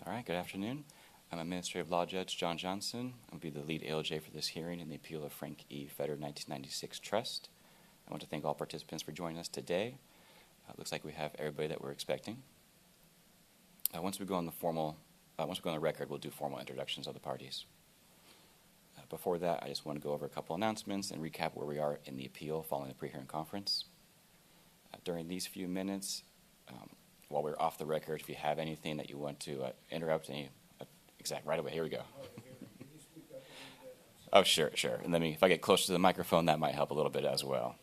All right, good afternoon. I'm Administrative Law Judge John Johnson. I'll be the lead ALJ for this hearing in the appeal of Frank E. Feder 1996 Trust. I want to thank all participants for joining us today. It looks like we have everybody that we're expecting. Once we go on the record, we'll do formal introductions of the parties. Before that, I just want to go over a couple announcements and recap where we are in the appeal following the pre-hearing conference. During these few minutes, while we're off the record, if you have anything that you want to interrupt, right away, here we go. Oh, sure. And if I get closer to the microphone, that might help a little bit as well.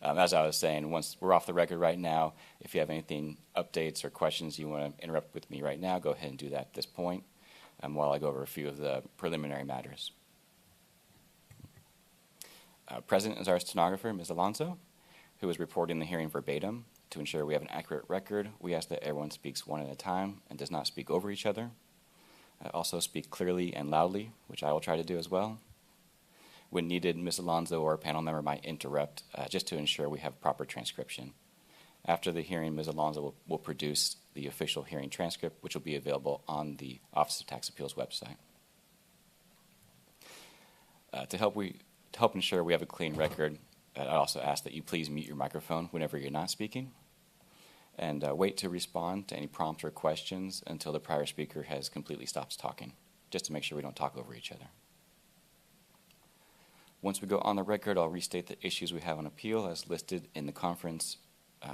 As I was saying, once we're off the record right now, if you have anything, updates or questions you want to interrupt with me right now, go ahead and do that at this point while I go over a few of the preliminary matters. Present is our stenographer, Ms. Alonso, who is reporting the hearing verbatim. To ensure we have an accurate record, we ask that everyone speaks one at a time and does not speak over each other. Also speak clearly and loudly, which I will try to do as well. When needed, Ms. Alonso or a panel member might interrupt just to ensure we have proper transcription. After the hearing, Ms. Alonso will produce the official hearing transcript, which will be available on the Office of Tax Appeals website. To help ensure we have a clean record, I'd also ask that you please mute your microphone whenever you're not speaking, and wait to respond to any prompts or questions until the prior speaker has completely stopped talking, just to make sure we don't talk over each other. Once we go on the record, I'll restate the issues we have on appeal as listed in the conference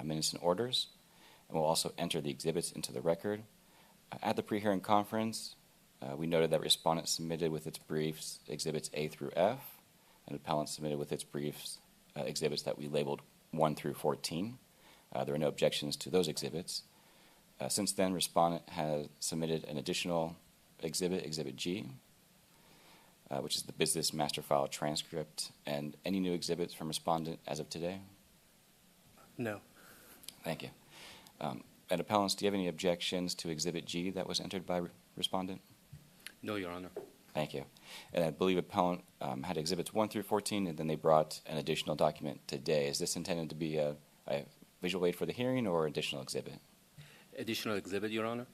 minutes and orders, and we'll also enter the exhibits into the record. At the pre-hearing conference, we noted that respondent submitted with its briefs exhibits A through F, and appellant submitted with its briefs exhibits that we labeled 1 through 14. There are no objections to those exhibits. Since then, respondent has submitted an additional exhibit, Exhibit G, which is the business master file transcript. And any new exhibits from respondent as of today? No. Thank you. And appellants, do you have any objections to Exhibit G that was entered by respondent? No, Your Honor. Thank you. And I believe appellant had exhibits 1 through 14, and then they brought an additional document today. Is this intended to be a visual aid for the hearing or additional exhibit? Additional exhibit, Your Honor?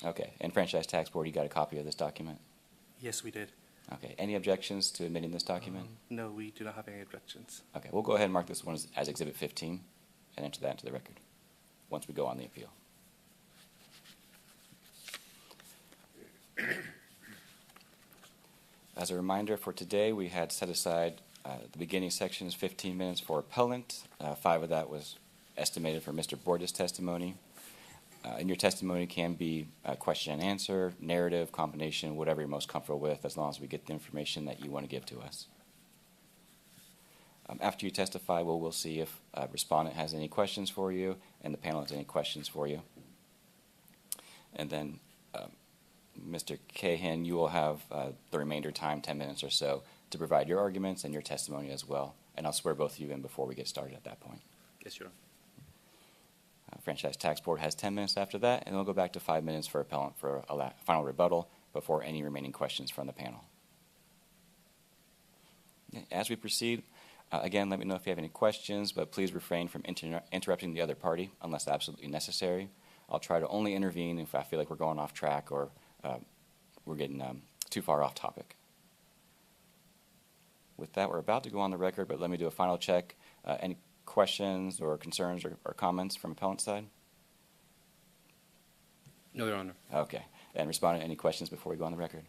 Okay. And Franchise Tax Board, you got a copy of this document? Yes, we did. Okay. Any objections to admitting this document? No, we do not have any objections. Okay. We'll go ahead and mark this one as Exhibit 15 and enter that into the record once we go on the appeal. As a reminder for today, we had set aside the beginning section is 15 minutes for appellant. 5 of that was estimated for Mr. Borda's testimony. And your testimony can be question and answer, narrative, combination, whatever you're most comfortable with, as long as we get the information that you want to give to us. After you testify, we'll see if respondent has any questions for you and the panel has any questions for you. And then Mr. Cahan, you will have the remainder time, 10 minutes or so, to provide your arguments and your testimony as well. And I'll swear both of you in before we get started at that point. Yes, Your Honor. Franchise Tax Board has 10 minutes after that, and we'll go back to 5 minutes for appellant for a final rebuttal before any remaining questions from the panel. As we proceed, again, let me know if you have any questions, but please refrain from interrupting the other party unless absolutely necessary. I'll try to only intervene if I feel like we're going off track or we're getting too far off topic. With that, we're about to go on the record, but let me do a final check. Any questions or concerns or comments from appellant's side? No, Your Honor. Okay. And respondent, any questions before we go on the record?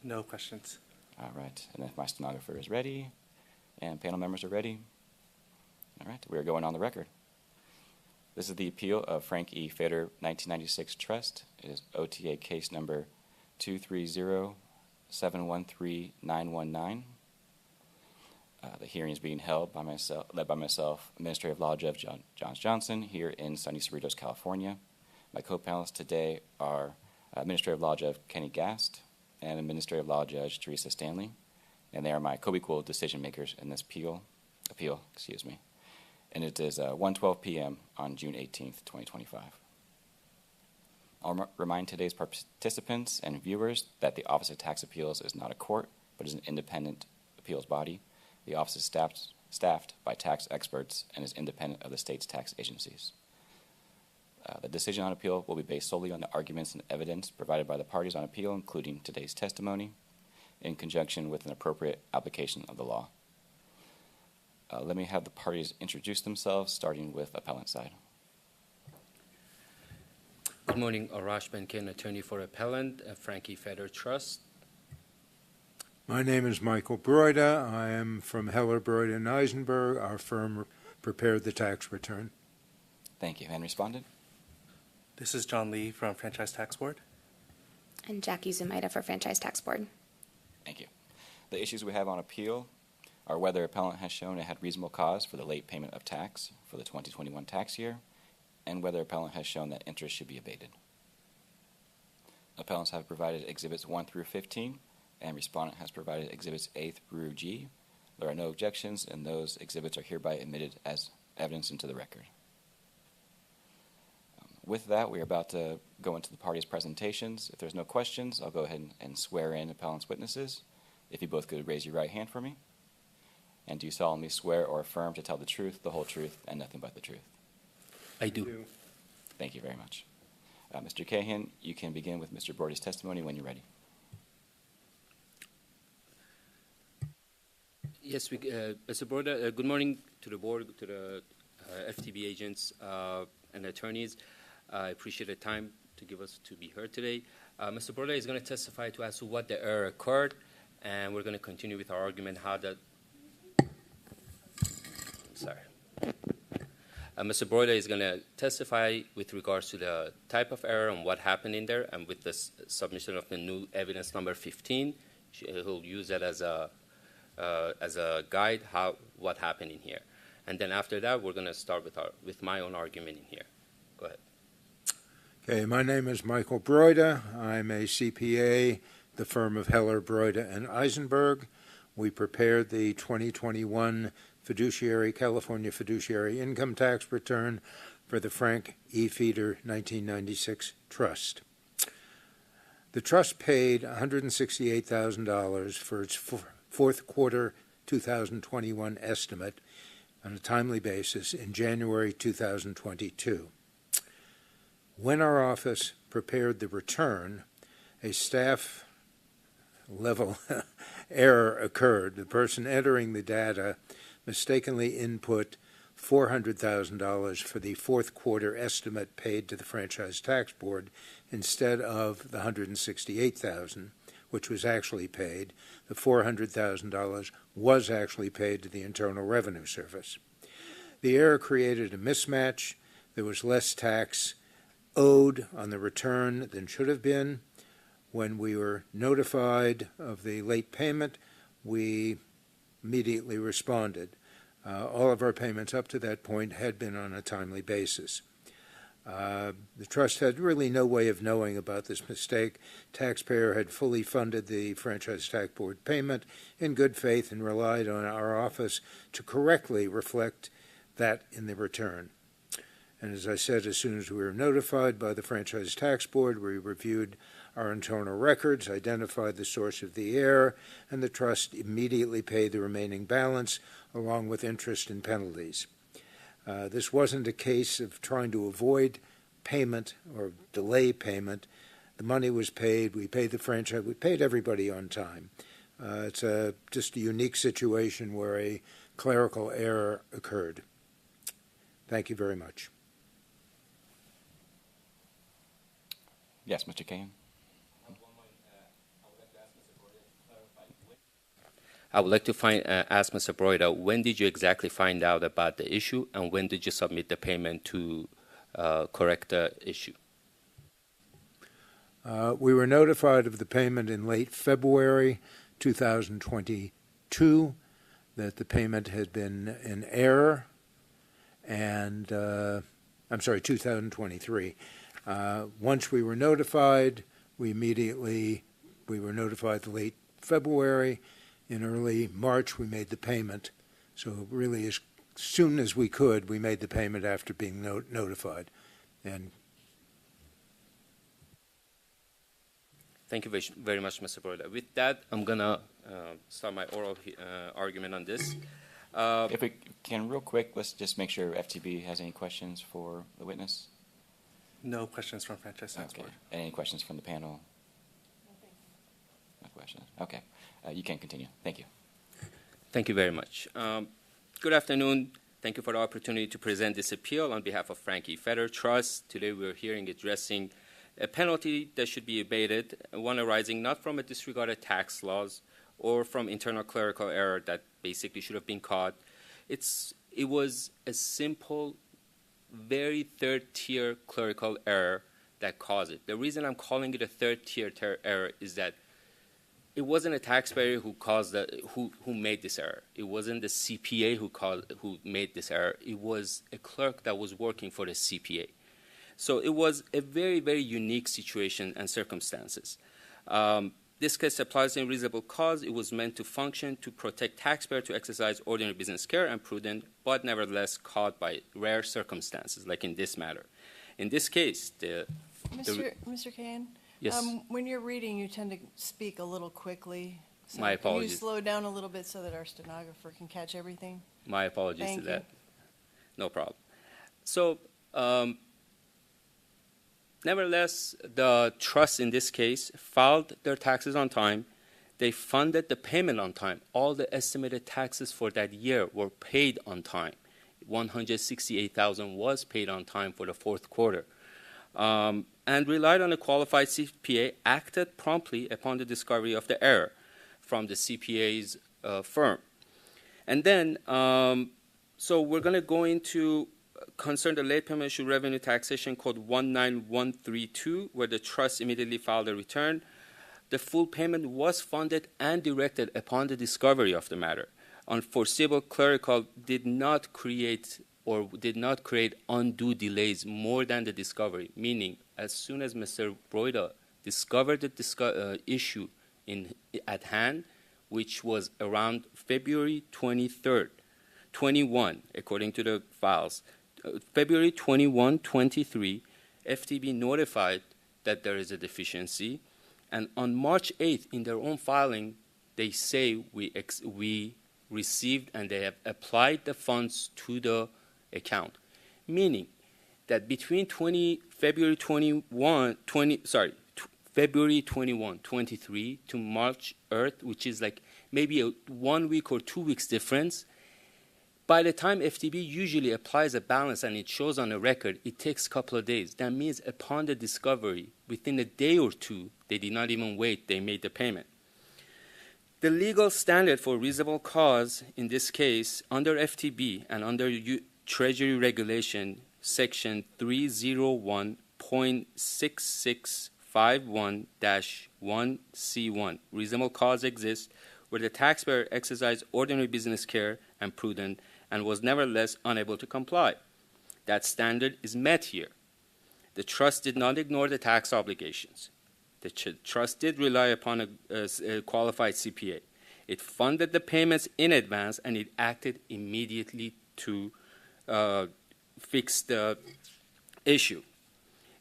No questions. All right. And if my stenographer is ready and panel members are ready, all right, we are going on the record. This is the appeal of Frank E. Feder 1996 Trust. It is OTA case number 230713919. The hearing is being held by led by myself, Administrative Law Judge John Johnson, here in sunny Cerritos, California. My co-panelists today are Administrative Law Judge Kenny Gast and Administrative Law Judge Teresa Stanley, and they are my co-equal decision makers in this appeal. And it is 1:12 p.m. on June 18th, 2025. I'll remind today's participants and viewers that the Office of Tax Appeals is not a court, but is an independent appeals body. The office is staffed by tax experts and is independent of the state's tax agencies. The decision on appeal will be based solely on the arguments and evidence provided by the parties on appeal, including today's testimony, in conjunction with an appropriate application of the law. Let me have the parties introduce themselves, starting with appellant side. Good morning, Arash Benken, attorney for appellant, Frankie Feder Trust. My name is Michael Broida. I am from Heller, Broida, and Eisenberg. Our firm prepared the tax return. Thank you. And respondent? This is John Lee from Franchise Tax Board. And Jackie Zumaida for Franchise Tax Board. Thank you. The issues we have on appeal are whether appellant has shown it had reasonable cause for the late payment of tax for the 2021 tax year, and whether appellant has shown that interest should be abated. Appellants have provided Exhibits 1 through 15, and respondent has provided Exhibits A through G. There are no objections, and those exhibits are hereby admitted as evidence into the record. With that, we are about to go into the parties' presentations. If there's no questions, I'll go ahead and swear in appellant's witnesses. If you both could raise your right hand for me. And do you solemnly swear or affirm to tell the truth, the whole truth, and nothing but the truth? I do. Thank you very much. Mr. Cahan, you can begin with Mr. Broida's testimony when you're ready. Yes, Mr. Broida, good morning to the board, to the FTB agents and attorneys. I appreciate the time to give us to be heard today. Mr. Broida is going to testify to as to what the error occurred, and we're going to continue with our argument how that. Mr. Broida is going to testify with regards to the type of error and what happened in there, and with the submission of the new evidence number 15, he'll use that as a guide what happened in here. And then after that, we're going to start with my own argument in here. Go ahead. Okay, my name is Michael Broida. I'm a CPA, the firm of Heller, Broida, and Eisenberg. We prepared the 2021 California fiduciary income tax return for the Frank E. Feder 1996 Trust. The trust paid $168,000 for its fourth quarter 2021 estimate on a timely basis in January 2022. When our office prepared the return, a staff level error occurred. The person entering the data mistakenly input $400,000 for the fourth quarter estimate paid to the Franchise Tax Board instead of the $168,000, which was actually paid. The $400,000 was actually paid to the Internal Revenue Service. The error created a mismatch. There was less tax owed on the return than should have been. When we were notified of the late payment, we immediately responded. All of our payments up to that point had been on a timely basis. The trust had really no way of knowing about this mistake. Taxpayer had fully funded the Franchise Tax Board payment in good faith and relied on our office to correctly reflect that in the return. And as I said, as soon as we were notified by the Franchise Tax Board, we reviewed our internal records, identified the source of the error, and the trust immediately paid the remaining balance along with interest and penalties. This wasn't a case of trying to avoid payment or delay payment. The money was paid. We paid the franchise. We paid everybody on time. It's just a unique situation where a clerical error occurred. Thank you very much. Yes, Mr. Cahan. I would like to ask Mr. Broida, when did you exactly find out about the issue, and when did you submit the payment to correct the issue? We were notified of the payment in late February 2022, that the payment had been in error, and 2023. Once we were notified, we were notified late February. In early March, we made the payment. So really, as soon as we could, we made the payment after being notified. And thank you very much, Mr. Broida. With that, I'm going to start my oral argument on this. If we can, real quick, let's just make sure FTB has any questions for the witness. No questions from Franchise Tax Okay. Board. Any questions from the panel? No questions. Okay. You can continue. Thank you. Thank you very much. Good afternoon. Thank you for the opportunity to present this appeal on behalf of Frankie Fetter Trust. Today we're hearing addressing a penalty that should be abated, one arising not from a disregarded tax laws or from internal clerical error that basically should have been caught. It was a simple, very third-tier clerical error that caused it. The reason I'm calling it a third-tier error is that it wasn't a taxpayer who made this error. It wasn't the CPA who made this error. It was a clerk that was working for the CPA. So it was a very, very unique situation and circumstances. This case applies in reasonable cause. It was meant to function to protect taxpayer to exercise ordinary business care and prudent, but nevertheless caught by rare circumstances, like in this matter. In this case, Mr. Kane? Yes. When you're reading, you tend to speak a little quickly. So My Can you apologies. slow down a little bit so that our stenographer can catch everything? My apologies Thank to that. you. No problem. So, nevertheless, the trust in this case filed their taxes on time. They funded the payment on time. All the estimated taxes for that year were paid on time. $168,000 was paid on time for the fourth quarter. And relied on a qualified CPA, acted promptly upon the discovery of the error from the CPA's firm. And then, so we're going to go into concern the late payment issue revenue taxation code 19132, where the trust immediately filed a return. The full payment was funded and directed upon the discovery of the matter. Unforeseeable clerical did not create undue delays more than the discovery, meaning as soon as Mr. Broida discovered the issue at hand, which was around February 23rd, 21, according to the files, February 21, 23, FTB notified that there is a deficiency, and on March 8th, in their own filing, they say we received and they have applied the funds to the account, meaning that between February 21, 23 to March 8th, which is like maybe a 1 week or 2 weeks difference, by the time FTB usually applies a balance and it shows on a record, it takes a couple of days. That means upon the discovery, within a day or two, they did not even wait, they made the payment. The legal standard for reasonable cause in this case, under FTB and under Treasury Regulation Section 301.6651-1C1, reasonable cause exists where the taxpayer exercised ordinary business care and prudent and was nevertheless unable to comply. That standard is met here. The trust did not ignore the tax obligations. The trust did rely upon a qualified CPA. It funded the payments in advance and it acted immediately to fix the issue.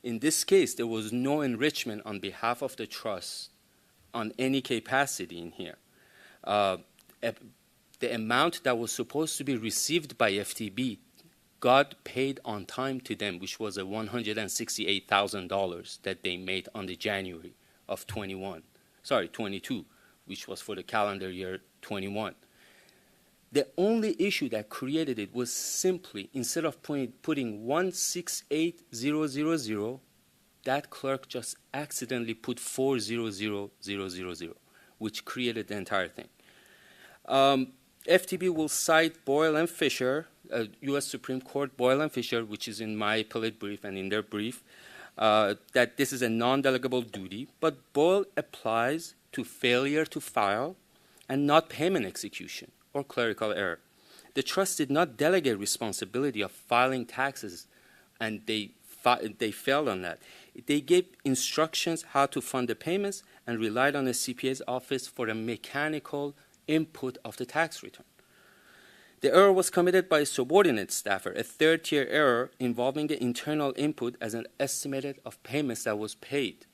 In this case, there was no enrichment on behalf of the trust on any capacity in here. The amount that was supposed to be received by FTB got paid on time to them, which was $168,000 that they made on the January of 22, which was for the calendar year 21. The only issue that created it was simply, instead of putting 168,000, that clerk just accidentally put 400,000, which created the entire thing. FTB will cite Boyle and Fisher, U.S. Supreme Court Boyle and Fisher, which is in my appellate brief and in their brief, that this is a non-delegable duty, but Boyle applies to failure to file and not payment execution or clerical error. The trust did not delegate responsibility of filing taxes, and they failed on that. They gave instructions how to fund the payments and relied on the CPA's office for a mechanical input of the tax return. The error was committed by a subordinate staffer, a third-tier error involving the internal input as an estimate of payments that was paid.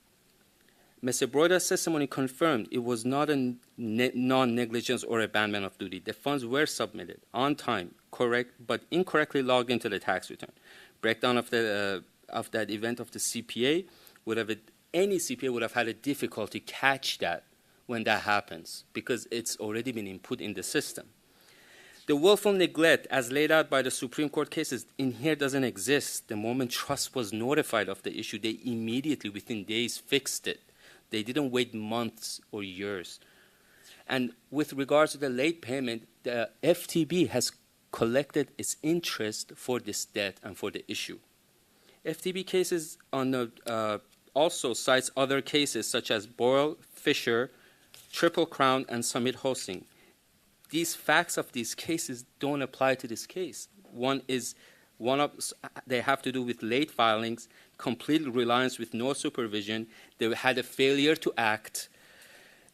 Mr. Broida's testimony confirmed it was not a non-negligence or abandonment of duty. The funds were submitted on time, correct, but incorrectly logged into the tax return. Breakdown of the of that event of the CPA, any CPA would have had a difficulty catch that when that happens because it's already been input in the system. The willful neglect, as laid out by the Supreme Court cases, in here doesn't exist. The moment trust was notified of the issue, they immediately, within days, fixed it. They didn't wait months or years. And with regards to the late payment, the FTB has collected its interest for this debt and for the issue. FTB cases also cites other cases such as Boyle, Fisher, Triple Crown, and Summit Hosting. These facts of these cases don't apply to this case. They have to do with late filings, complete reliance with no supervision. They had a failure to act.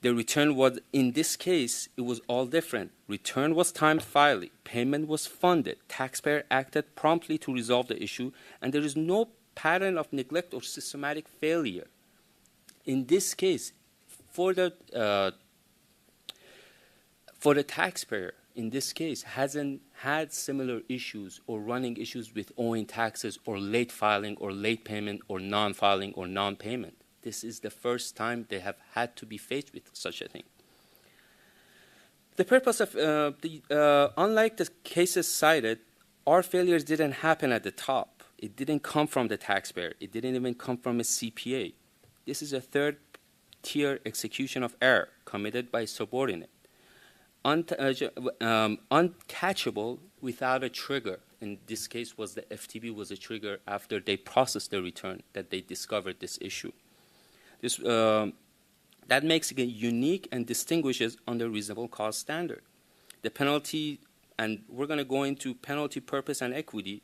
The return was, in this case, it was all different. Return was timed fairly. Payment was funded. Taxpayer acted promptly to resolve the issue, and there is no pattern of neglect or systematic failure. In this case, for the taxpayer, in this case, hasn't had similar issues or running issues with owing taxes or late filing or late payment or non-filing or non-payment. This is the first time they have had to be faced with such a thing. The purpose of unlike the cases cited, our failures didn't happen at the top. It didn't come from the taxpayer. It didn't even come from a CPA. This is a third-tier execution of error committed by subordinate. Uncatchable without a trigger. In this case, the FTB was a trigger after they processed the return that they discovered this issue. That makes it unique and distinguishes under reasonable cause standard. The penalty, and we're going to go into penalty, purpose, and equity.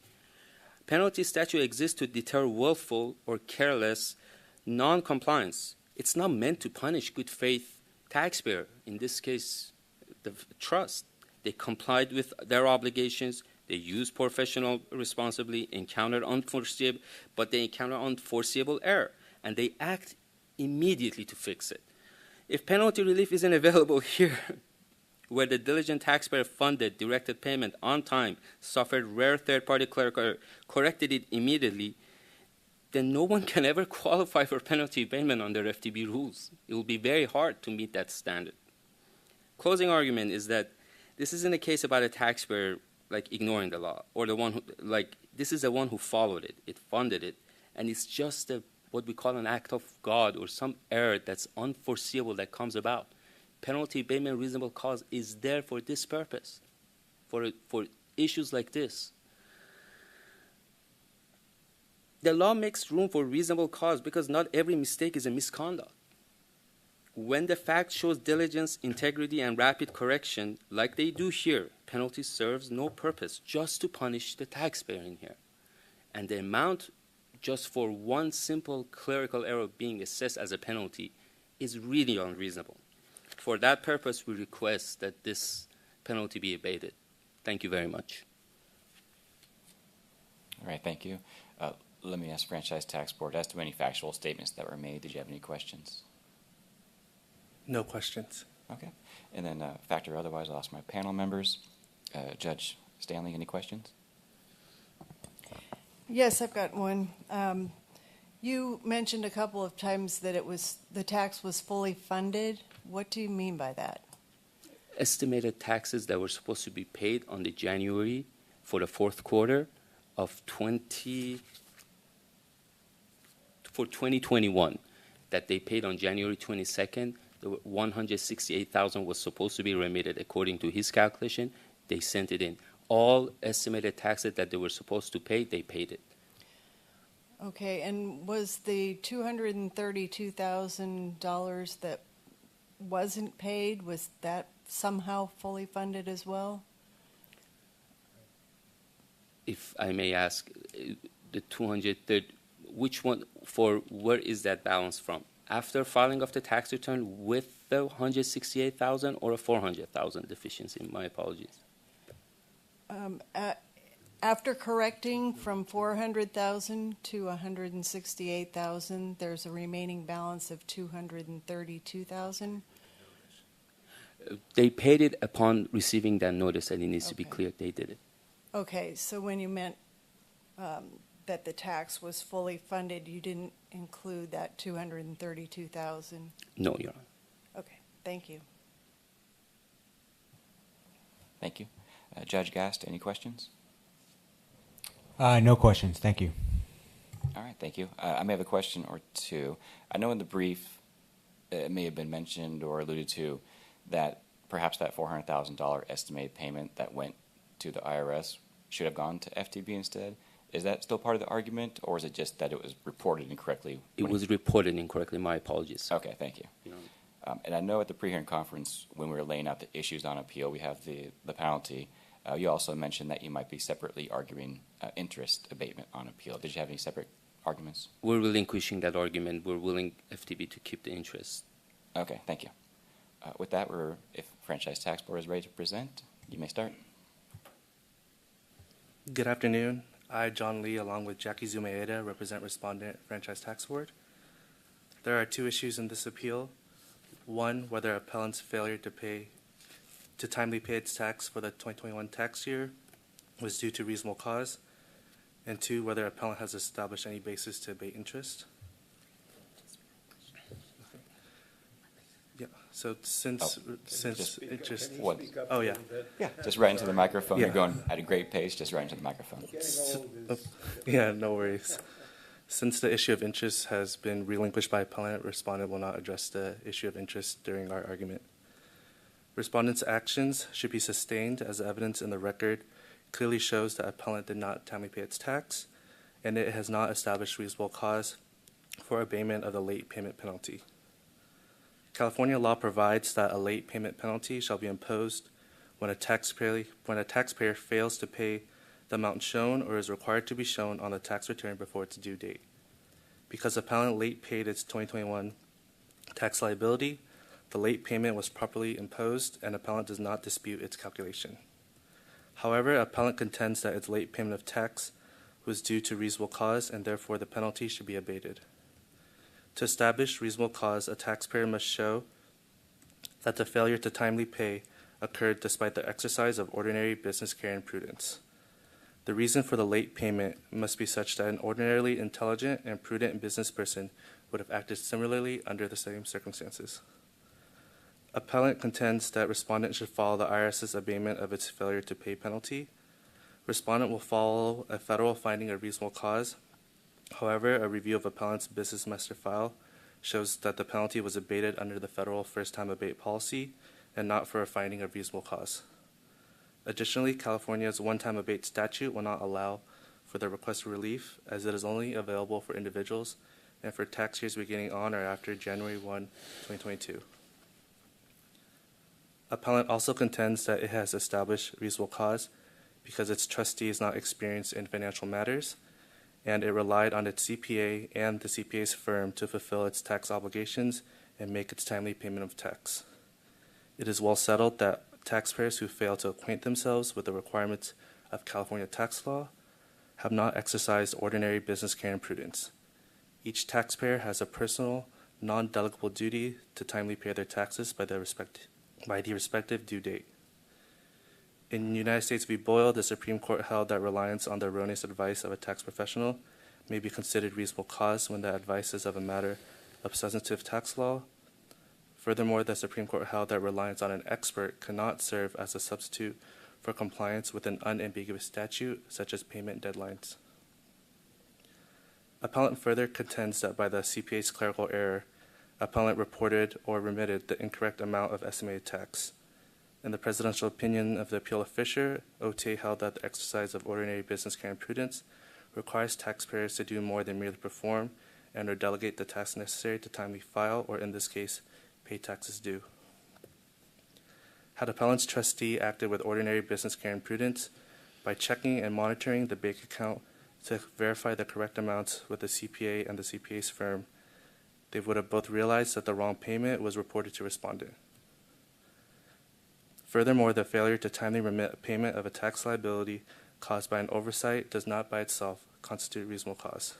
Penalty statute exists to deter willful or careless non-compliance. It's not meant to punish good faith taxpayer, in this case, the trust. They complied with their obligations. They used professional responsibly, encountered unforeseeable error, and they act immediately to fix it. If penalty relief isn't available here, where the diligent taxpayer funded directed payment on time, suffered rare third-party clerical, corrected it immediately, then no one can ever qualify for penalty payment under FTB rules. It will be very hard to meet that standard. Closing argument is that this isn't a case about a taxpayer ignoring the law, or the one who this is the one who followed it, it funded it, and it's just what we call an act of God or some error that's unforeseeable that comes about. Penalty payment reasonable cause is there for this purpose, for issues like this. The law makes room for reasonable cause because not every mistake is a misconduct. When the fact shows diligence, integrity, and rapid correction, like they do here, penalty serves no purpose, just to punish the taxpayer in here. And the amount just for one simple clerical error being assessed as a penalty is really unreasonable. For that purpose, we request that this penalty be abated. Thank you very much. All right, thank you. Let me ask Franchise Tax Board, as to any factual statements that were made, did you have any questions? No questions. Okay. And then factor otherwise, I'll ask my panel members. Judge Stanley, any questions? Yes, I've got one. You mentioned a couple of times that the tax was fully funded. What do you mean by that? Estimated taxes that were supposed to be paid on the January for the fourth quarter of 2021 that they paid on January 22nd. The $168,000 was supposed to be remitted according to his calculation. They sent it in. All estimated taxes that they were supposed to pay, they paid it. Okay, and was the $232,000 that wasn't paid, was that somehow fully funded as well? If I may ask, the 230, which one, where is that balance from? After filing of the tax return with the $168,000 or a $400,000 deficiency? My apologies. After correcting from $400,000 to $168,000, there's a remaining balance of $232,000. They paid it upon receiving that notice, and it needs to be Okay. clear they did it. Okay, so when you meant that the tax was fully funded, you didn't include that 232,000? No, Your Honor. Okay, thank you. Thank you. Judge Gast, any questions? No questions. Thank you. All right, thank you. I may have a question or two. I know in the brief it may have been mentioned or alluded to that perhaps that $400,000 estimated payment that went to the IRS should have gone to FTB instead. Is that still part of the argument, or is it just that it was reported incorrectly? It was reported incorrectly. My apologies. Okay, thank you. You know, And I know at the pre-hearing conference, when we were laying out the issues on appeal, we have the penalty. You also mentioned that you might be separately arguing interest abatement on appeal. Did you have any separate arguments? we're relinquishing that argument. We're willing FTB to keep the interest. Okay, thank you. With that, if Franchise Tax Board is ready to present, you may start. Good afternoon. I, John Lee, along with Jackie Zumaeda, represent Respondent Franchise Tax Board. There are two issues in this appeal. One, whether appellant's failure to timely pay its tax for the 2021 tax year was due to reasonable cause. And two, whether appellant has established any basis to abate interest. Yeah, so since just- interest, What? oh yeah. Yeah, just right into the microphone. Yeah. You're going at a great pace, just right into the microphone. Yeah, no worries. Since the issue of interest has been relinquished by appellant, respondent will not address the issue of interest during our argument. Respondent's actions should be sustained as evidence in the record clearly shows that appellant did not timely pay its tax, and it has not established reasonable cause for abatement of the late payment penalty. California law provides that a late payment penalty shall be imposed when a taxpayer fails to pay the amount shown or is required to be shown on the tax return before its due date. Because appellant late paid its 2021 tax liability, the late payment was properly imposed and appellant does not dispute its calculation. However, appellant contends that its late payment of tax was due to reasonable cause and therefore the penalty should be abated. To establish reasonable cause, a taxpayer must show that the failure to timely pay occurred despite the exercise of ordinary business care and prudence. The reason for the late payment must be such that an ordinarily intelligent and prudent business person would have acted similarly under the same circumstances. Appellant contends that respondent should follow the IRS's abatement of its failure to pay penalty. Respondent will follow a federal finding of reasonable cause. However, a review of appellant's business master file shows that the penalty was abated under the federal first-time abate policy and not for a finding of reasonable cause. Additionally, California's one-time abate statute will not allow for the request for relief, as it is only available for individuals and for tax years beginning on or after January 1, 2022. Appellant also contends that it has established reasonable cause because its trustee is not experienced in financial matters, and it relied on its CPA and the CPA's firm to fulfill its tax obligations and make its timely payment of tax. It is well settled that taxpayers who fail to acquaint themselves with the requirements of California tax law have not exercised ordinary business care and prudence. Each taxpayer has a personal, non-delegable duty to timely pay their taxes by the respective due date. In United States v. Boyle, the Supreme Court held that reliance on the erroneous advice of a tax professional may be considered reasonable cause when the advice is of a matter of substantive tax law. Furthermore, the Supreme Court held that reliance on an expert cannot serve as a substitute for compliance with an unambiguous statute, such as payment deadlines. Appellant further contends that by the CPA's clerical error, appellant reported or remitted the incorrect amount of estimated tax. In the presidential opinion of the appeal of Fisher, OTA held that the exercise of ordinary business care and prudence requires taxpayers to do more than merely perform and or delegate the tasks necessary to timely file, or in this case, pay taxes due. Had appellant's trustee acted with ordinary business care and prudence by checking and monitoring the bank account to verify the correct amounts with the CPA and the CPA's firm, they would have both realized that the wrong payment was reported to respondent. Furthermore, the failure to timely remit a payment of a tax liability caused by an oversight does not by itself constitute reasonable cause.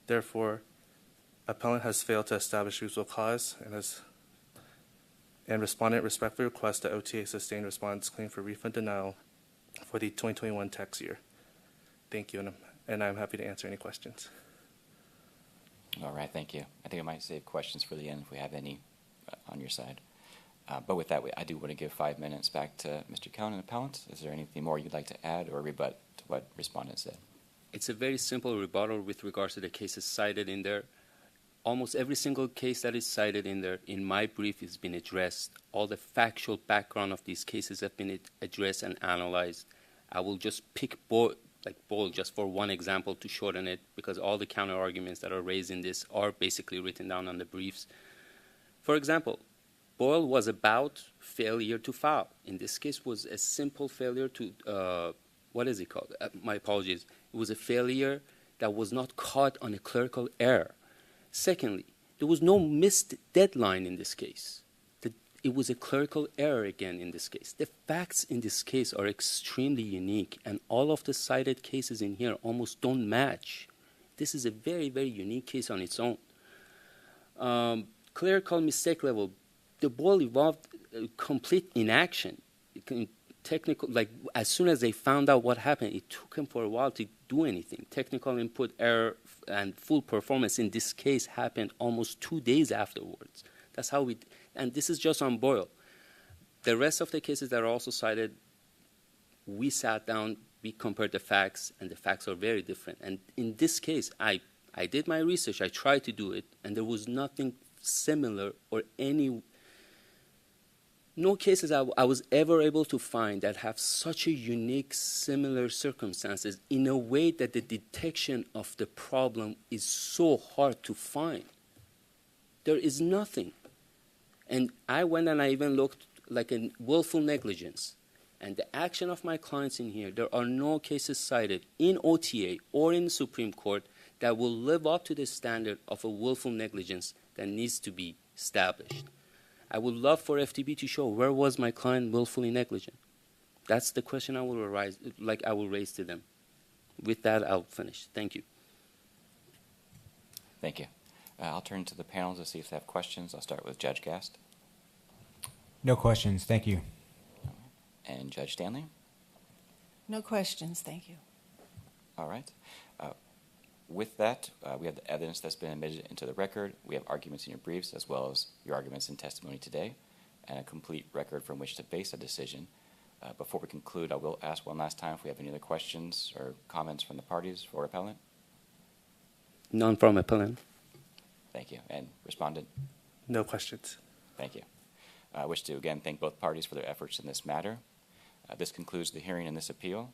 Therefore, appellant has failed to establish reasonable cause and respondent respectfully requests that OTA sustain respondent's claim for refund denial for the 2021 tax year. Thank you, and I'm happy to answer any questions. All right, thank you. I think I might save questions for the end if we have any on your side. But with that, I do want to give 5 minutes back to Mr. Cowan and appellant. Is there anything more you'd like to add or rebut to what respondent said? It's a very simple rebuttal with regards to the cases cited in there. Almost every single case that is cited in there, in my brief, has been addressed. All the factual background of these cases have been addressed and analyzed. I will just pick Boyle just for one example to shorten it, because all the counter arguments that are raised in this are basically written down on the briefs. For example, Boyle was about failure to file. In this case, was a simple failure to, what is it called? My apologies. It was a failure that was not caught on a clerical error. Secondly, there was no missed deadline in this case. It was a clerical error again in this case. The facts in this case are extremely unique, and all of the cited cases in here almost don't match. This is a very, very unique case on its own. Clerical mistake level, the Boyle involved complete inaction. Technical, like as soon as they found out what happened, it took them for a while to do anything. Technical input error and full performance in this case happened almost 2 days afterwards. That's how and this is just on Boyle. The rest of the cases that are also cited, we sat down, we compared the facts, and the facts are very different. And in this case, I did my research, I tried to do it, and there was nothing similar or no cases I was ever able to find that have such a unique, similar circumstances in a way that the detection of the problem is so hard to find. There is nothing. And I went and I even looked like a willful negligence. And the action of my clients in here, there are no cases cited in OTA or in the Supreme Court that will live up to the standard of a willful negligence that needs to be established. I would love for FTB to show where was my client willfully negligent. That's the question I will raise to them. With that, I'll finish. Thank you. Thank you. I'll turn to the panel to see if they have questions. I'll start with Judge Gast. No questions. Thank you. And Judge Stanley. No questions, thank you. All right. With that, we have the evidence that's been admitted into the record. We have arguments in your briefs as well as your arguments in testimony today, and a complete record from which to base a decision. Before we conclude, I will ask one last time if we have any other questions or comments from the parties for appellant. None from appellant. Thank you. And respondent? No questions. Thank you. I wish to again thank both parties for their efforts in this matter. This concludes the hearing in this appeal.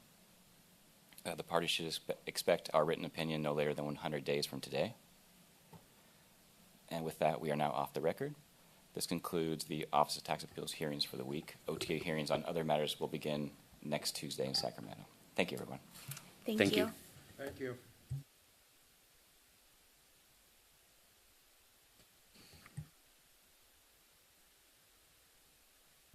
The parties should expect our written opinion no later than 100 days from today. And with that, we are now off the record. This concludes the Office of Tax Appeals hearings for the week. OTA hearings on other matters will begin next Tuesday in Sacramento. Thank you, everyone. Thank you. you. Thank you.